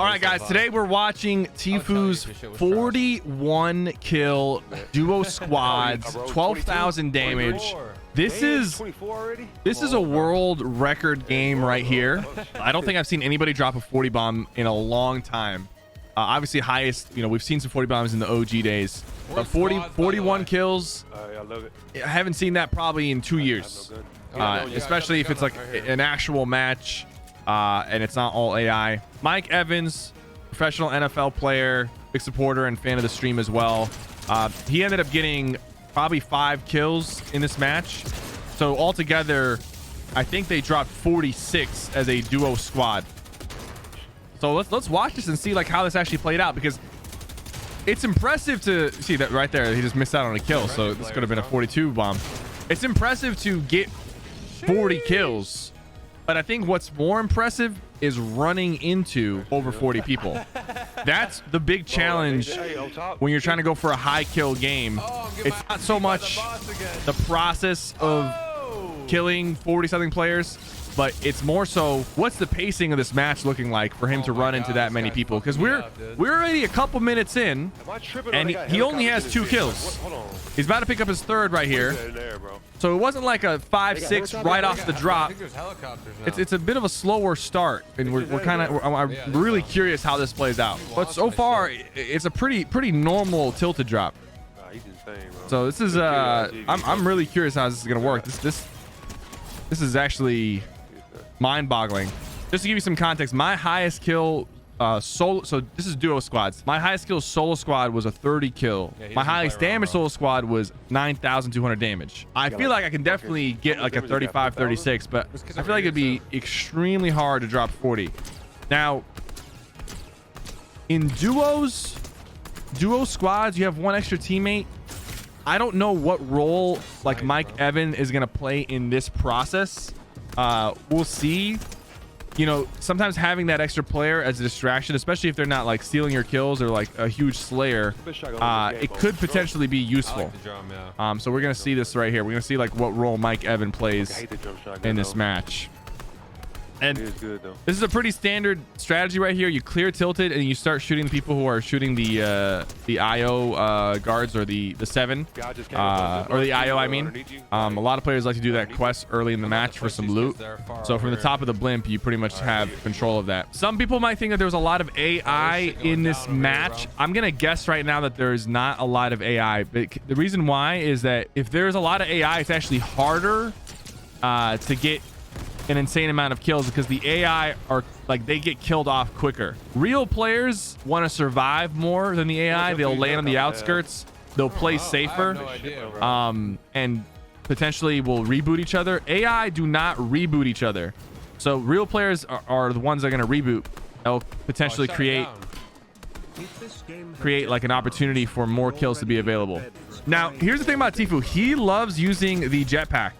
All right, guys. Today we're watching Tfue's 41 kill duo squads, 12,000 damage. This is a world record game right here. I don't think I've seen anybody drop a 40 bomb in a long time. Obviously, highest. You know, we've seen some 40 bombs in the OG days. But 41 kills. I love it. I haven't seen that probably in 2 years. Especially if it's like an actual match and it's not all AI. Mike Evans, professional NFL player, big supporter and fan of the stream as well. He ended up getting probably 5 kills in this match. So altogether, I think they dropped 46 as a duo squad. So let's watch this and see like how this actually played out, because it's impressive to see that right there. He just missed out on a kill, so this could have been a 42 bomb. It's impressive to get 40 kills, but I think what's more impressive is running into over 40 people. That's the big challenge when you're trying to go for a high kill game. It's not so much the process of killing 40 something players, but it's more so what's the pacing of this match looking like for him to run into that many people, because we're already a couple minutes in and he only has 2 kills. He's about to pick up his 3rd right here, so it wasn't like a 5-6 right off the drop. It's a bit of a slower start, and I'm really curious how this plays out, but so far it's a pretty normal tilted drop. So this is I'm really curious how this is gonna work. This is actually mind-boggling. Just to give you some context, my highest kill solo, so this is duo squads. My highest kill solo squad was a 30 kill. My highest damage solo squad was 9,200 damage. I feel like I can definitely get like a 35, 36, but I feel like it'd be extremely hard to drop 40. Now, in duo squads, you have 1 extra teammate. I don't know what role like Mike Evan is gonna play in this process. We'll see. You know, sometimes having that extra player as a distraction, especially if they're not like stealing your kills or like a huge slayer, it could potentially be useful. So we're gonna see this right here. We're gonna see like what role Mike Evan plays in this match. And this is a pretty standard strategy right here. You clear tilted and you start shooting the people who are shooting the IO guards, or the 7 or the IO, I mean. A lot of players like to do that quest early in the match for some loot. So from the top of the blimp, you pretty much have control of that. Some people might think that there was a lot of AI in this match. I'm gonna guess right now that there's not a lot of AI. But the reason why is that if there's a lot of AI, it's actually harder to get an insane amount of kills, because the AI are like, they get killed off quicker. Real players want to survive more than the AI. They'll land on the outskirts, they'll play safer, and potentially will reboot each other. AI do not reboot each other, so real players are the ones that are going to reboot. They'll potentially create like an opportunity for more kills to be available. Now here's the thing about Tfue. He loves using the jetpack.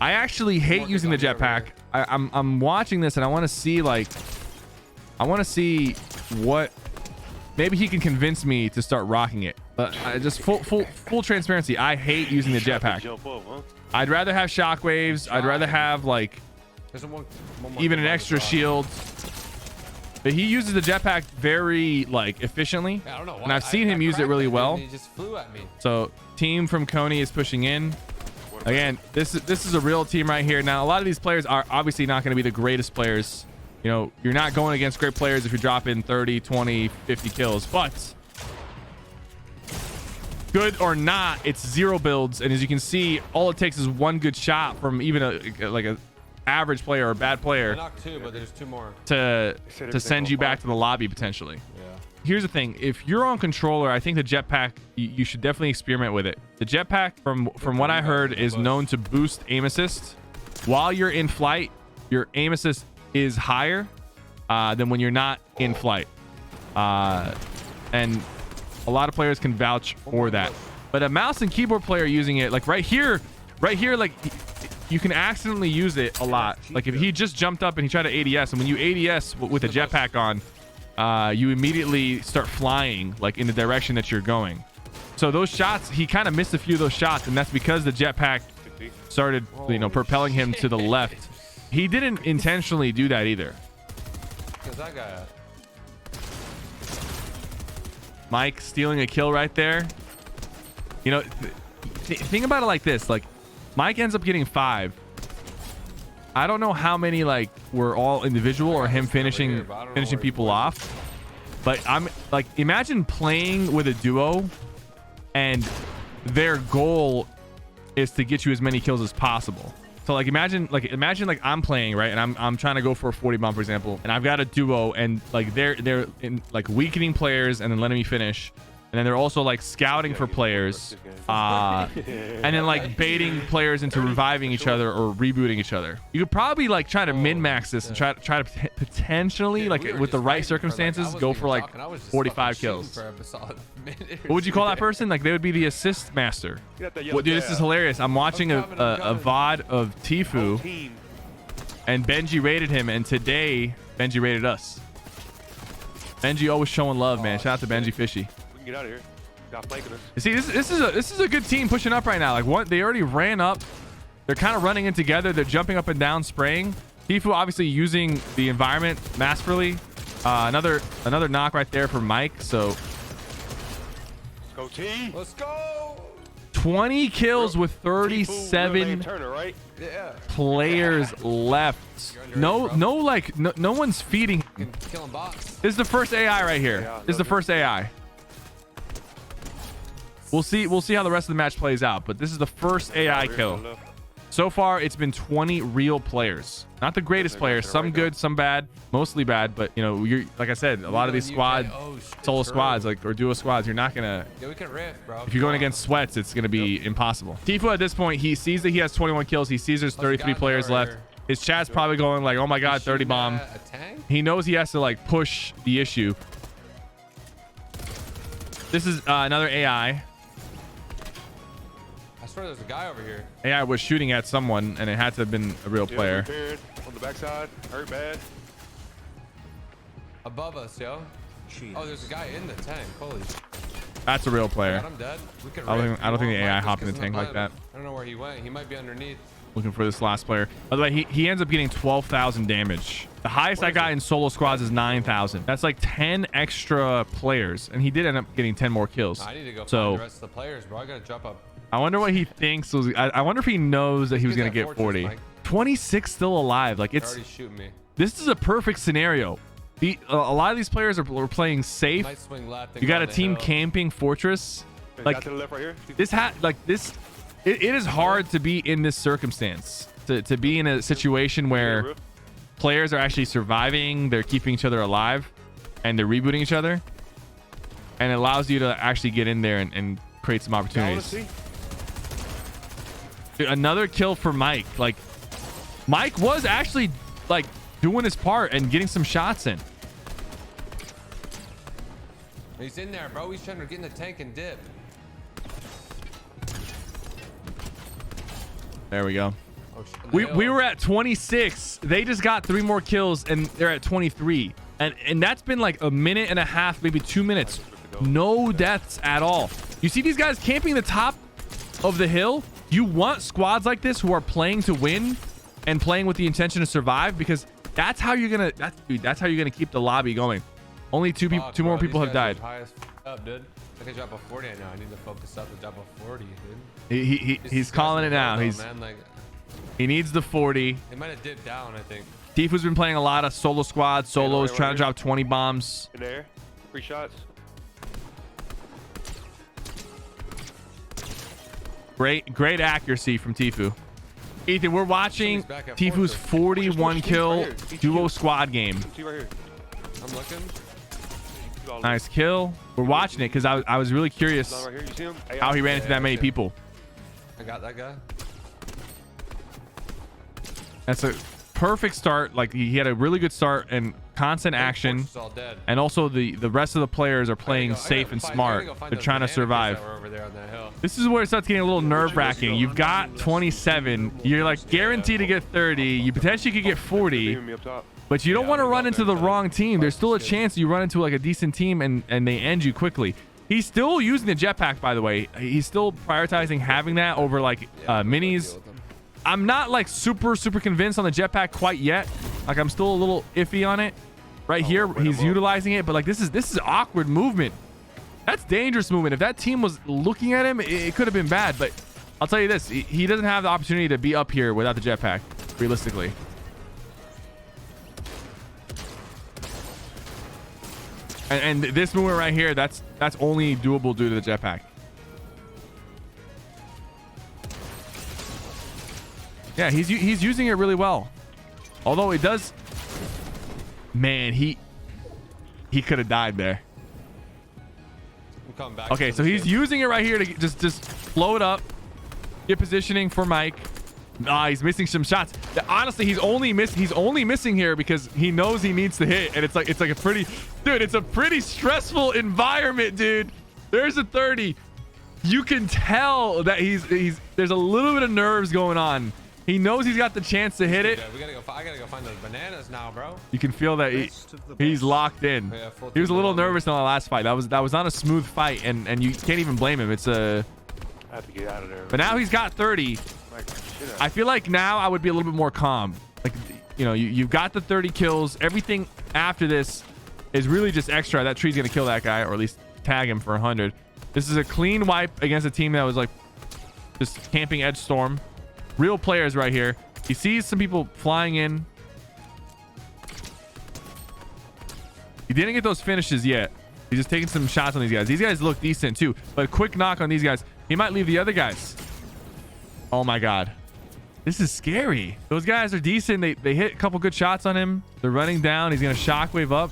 I actually hate using the jetpack. I'm watching this and I want to see what maybe he can convince me to start rocking it. But just full transparency, I hate using the jetpack. I'd rather have shockwaves. I'd rather have like even an extra shield. But he uses the jetpack very like efficiently, and I've seen him use it really well. So team from Coney is pushing in. Again, this is a real team right here. Now, a lot of these players are obviously not going to be the greatest players. You know, you're not going against great players if you're dropping 30, 20, 50 kills. But good or not, it's 0 builds. And as you can see, all it takes is 1 good shot from even a average player or a bad player to send you back to the lobby potentially. Here's the thing. If you're on controller, I think the jetpack, you should definitely experiment with it. The jetpack, from what I heard, is known to boost aim assist. While you're in flight, your aim assist is higher than when you're not in flight. And a lot of players can vouch for that. But a mouse and keyboard player using it, like right here, like you can accidentally use it a lot. Like if he just jumped up and he tried to ADS, and when you ADS with a jetpack on, you immediately start flying like in the direction that you're going. So those shots, he kind of missed a few of those shots, and that's because the jetpack started, you know, propelling him to the left. He didn't intentionally do that either. Mike stealing a kill right there. You know, think about it like this. Like, Mike ends up getting 5. I don't know how many like were all individual or him finishing people off. But I'm like, imagine playing with a duo and their goal is to get you as many kills as possible. So like imagine I'm playing, right, and I'm trying to go for a 40 bomb, for example, and I've got a duo, and like they're in like weakening players and then letting me finish, and then they're also like scouting for players, and then like baiting players into reviving each other or rebooting each other. You could probably like try to min-max this and try to potentially, like with the right circumstances, go for like 45 kills. What would you call that person? Like, they would be the assist master. Well, dude, this is hilarious. I'm watching a VOD of Tfue, and Benji rated him, and today Benji rated us. Benji always showing love, man. Shout out to Benji Fishy. We can get out of here. Got flanking us. You see, this is a good team pushing up right now. Like, what, they already ran up. They're kind of running in together. They're jumping up and down, spraying. Tfue obviously using the environment masterfully. Another knock right there for Mike. So go T. Let's go. 20 kills with 37 Turner, right? players left. No one's feeding. This is the first AI right here. This is the first AI. We'll see how the rest of the match plays out, but this is the first AI kill. So far, it's been 20 real players. Not the greatest players. Some good, some bad, mostly bad. But you know, you're like I said, a lot of these solo squads, like or duo squads, you're not gonna. Yeah, we can riff, bro. If you're going against sweats, it's gonna be impossible. Tfue at this point, he sees that he has 21 kills. He sees there's 33 players left. His chat's probably going like, "Oh my God, 30 bomb." He knows he has to like push the issue. This is another AI. I swear there's a guy over here. AI was shooting at someone, and it had to have been a real player. On the backside, hurt bad. Above us, yo. Oh, there's a guy in the tank. Holy. That's a real player. I'm dead. I don't think the AI hopped in the tank like that. I don't know where he went. He might be underneath. Looking for this last player. By the way, he ends up getting 12,000 damage. The highest I got in solo squads is 9,000. That's like 10 extra players, and he did end up getting 10 more kills. I need to go so find the rest of the players, bro. I gotta jump up. I wonder what he thinks. I wonder if he knows that he was gonna get 40. 26 still alive. Like, it's already shooting me. This is a perfect scenario. A lot of these players are playing safe. You got a team camping fortress. Like this it is hard to be in this circumstance, to be in a situation where players are actually surviving, they're keeping each other alive, and they're rebooting each other, and it allows you to actually get in there and create some opportunities. Dude, another kill for Mike. Like, Mike was actually like doing his part and getting some shots in. He's in there, bro. He's trying to get in the tank and dip. There we go. Oh, we were at 26. They just got 3 more kills, and they're at 23. And that's been like a minute and a half, maybe 2 minutes. No deaths at all. You see these guys camping the top of the hill? You want squads like this who are playing to win and playing with the intention to survive, because that's how you're gonna that's how you're gonna keep the lobby going. Only two more people have died. Up, dude. I can drop a 40 right now. I need to focus up to drop a 40, dude. He's calling it now. He needs the 40. They might have dipped down, I think. Tfue's been playing a lot of solo squads, solos, trying to drop 20 bombs. In there, 3 shots. Great accuracy from Tfue. Ethan, we're watching Tfue's 41 kill duo squad game. I'm looking. Nice kill. We're watching it because I was really curious how he ran into that many people. I got that guy. That's a perfect start. Like, he had a really good start and constant action, and also the rest of the players are playing safe and smart. They're trying to survive. This is where it starts getting a little nerve-wracking. You've got 27. You're like guaranteed to get 30. You potentially could get 40, but you don't want to run into the wrong team. There's still a chance you run into like a decent team and they end you quickly. He's still using the jetpack, by the way. He's still prioritizing having that over like minis. I'm not like super convinced on the jetpack quite yet. Like, I'm still a little iffy on it. Right here, he's utilizing it, but like this is awkward movement. That's dangerous movement. If that team was looking at him, it could have been bad. But I'll tell you this, he doesn't have the opportunity to be up here without the jetpack, realistically. And this movement right here, that's only doable due to the jetpack. Yeah, he's using it really well. Although it does, man, he could have died there. Okay, so he's using it right here to just blow it up, get positioning for Mike. Nah, he's missing some shots. Honestly, he's only missing here because he knows he needs to hit, and it's like a pretty, dude, it's a pretty stressful environment, dude. There's a 30. You can tell that there's a little bit of nerves going on. He knows he's got the chance to hit it. I gotta go find those bananas now, bro. You can feel that he's locked in. Yeah, he was a little nervous in the last fight. That was not a smooth fight, and you can't even blame him. It's a. I have to get out of there. But now he's got 30. I feel like now I would be a little bit more calm. Like, you know, you've got the 30 kills. Everything after this is really just extra. That tree's gonna kill that guy, or at least tag him for 100. This is a clean wipe against a team that was like just camping Edge Storm. Real players right here. He sees some people flying in. He didn't get those finishes yet. He's just taking some shots on these guys. These guys look decent too, but a quick knock on these guys. He might leave the other guys. Oh my God. This is scary. Those guys are decent. They hit a couple good shots on him. They're running down. He's going to shockwave up.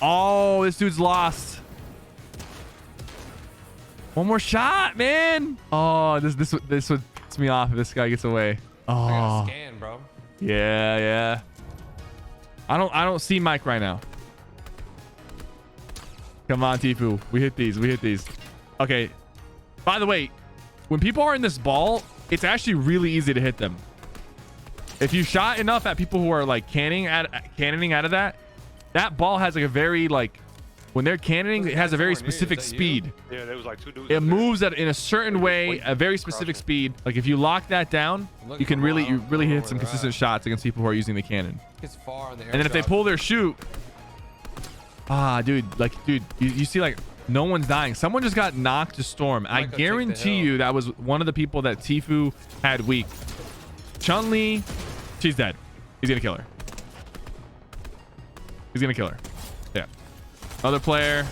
Oh, this dude's lost. One more shot, man. Oh, this would piss me off if this guy gets away. Oh, I gotta scan, bro. Yeah. I don't see Mike right now. Come on, Tfue. We hit these. Okay. By the way, when people are in this ball, it's actually really easy to hit them. If you shot enough at people who are like cannoning out of that ball has like a very like. When they're cannoning, it has a very specific speed. Yeah, there was like 2 dudes. It moves in a certain way, a very specific speed. Like if you lock that down, you can really hit some consistent shots against people who are using the cannon. And then if they pull their shoot, dude, you see like no one's dying. Someone just got knocked to Storm. I guarantee you that was one of the people that Tfue had weak. Chun-Li, she's dead. He's gonna kill her. Yeah. Other player.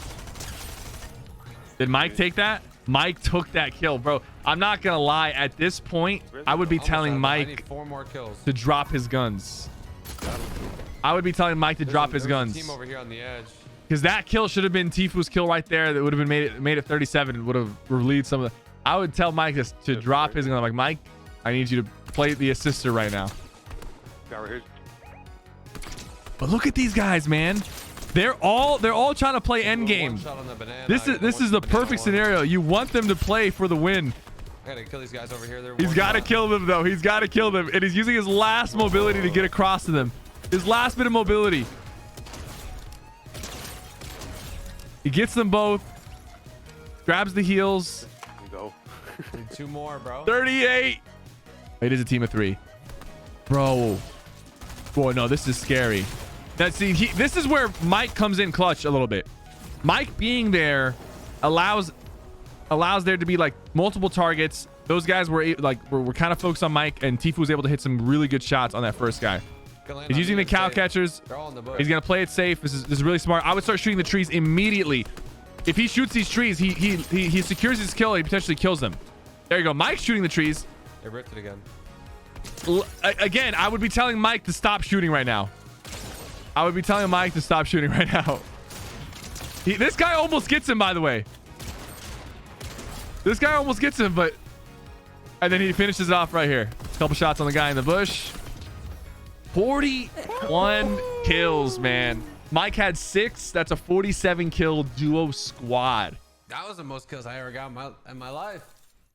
Did Mike take that? Mike took that kill, bro. I'm not gonna lie. At this point, I would be telling Mike 4 more kills to drop his guns. I would be telling Mike to drop his guns. Team over here on the edge. Because that kill should have been Tfue's kill right there. That would have been made it 37 and would have relieved some of the. I would tell Mike to drop his gun. I'm like, Mike, I need you to play the assister right now. But look at these guys, man. They're all trying to play end game. This is the perfect scenario. You want them to play for the win. I gotta kill these guys over here. He's got to kill them though. He's got to kill them, and he's using his last mobility to get across to them. His last bit of mobility. He gets them both. Grabs the heals. There you go. Need 2 more, bro. 38. It is a team of 3, bro. Boy, no, this is scary. Now, see, this is where Mike comes in clutch a little bit. Mike being there allows there to be like multiple targets. Those guys were kind of focused on Mike, and Tfue was able to hit some really good shots on that first guy. He's using the cow catchers. He's gonna play it safe. This is really smart. I would start shooting the trees immediately. If he shoots these trees, he secures his kill. He potentially kills them. There you go. Mike's shooting the trees. They ripped it again. Again, I would be telling Mike to stop shooting right now. This guy almost gets him, by the way. This guy almost gets him, but... And then he finishes it off right here. Couple shots on the guy in the bush. 41 kills, man. Mike had 6. That's a 47 kill duo squad. That was the most kills I ever got in my life.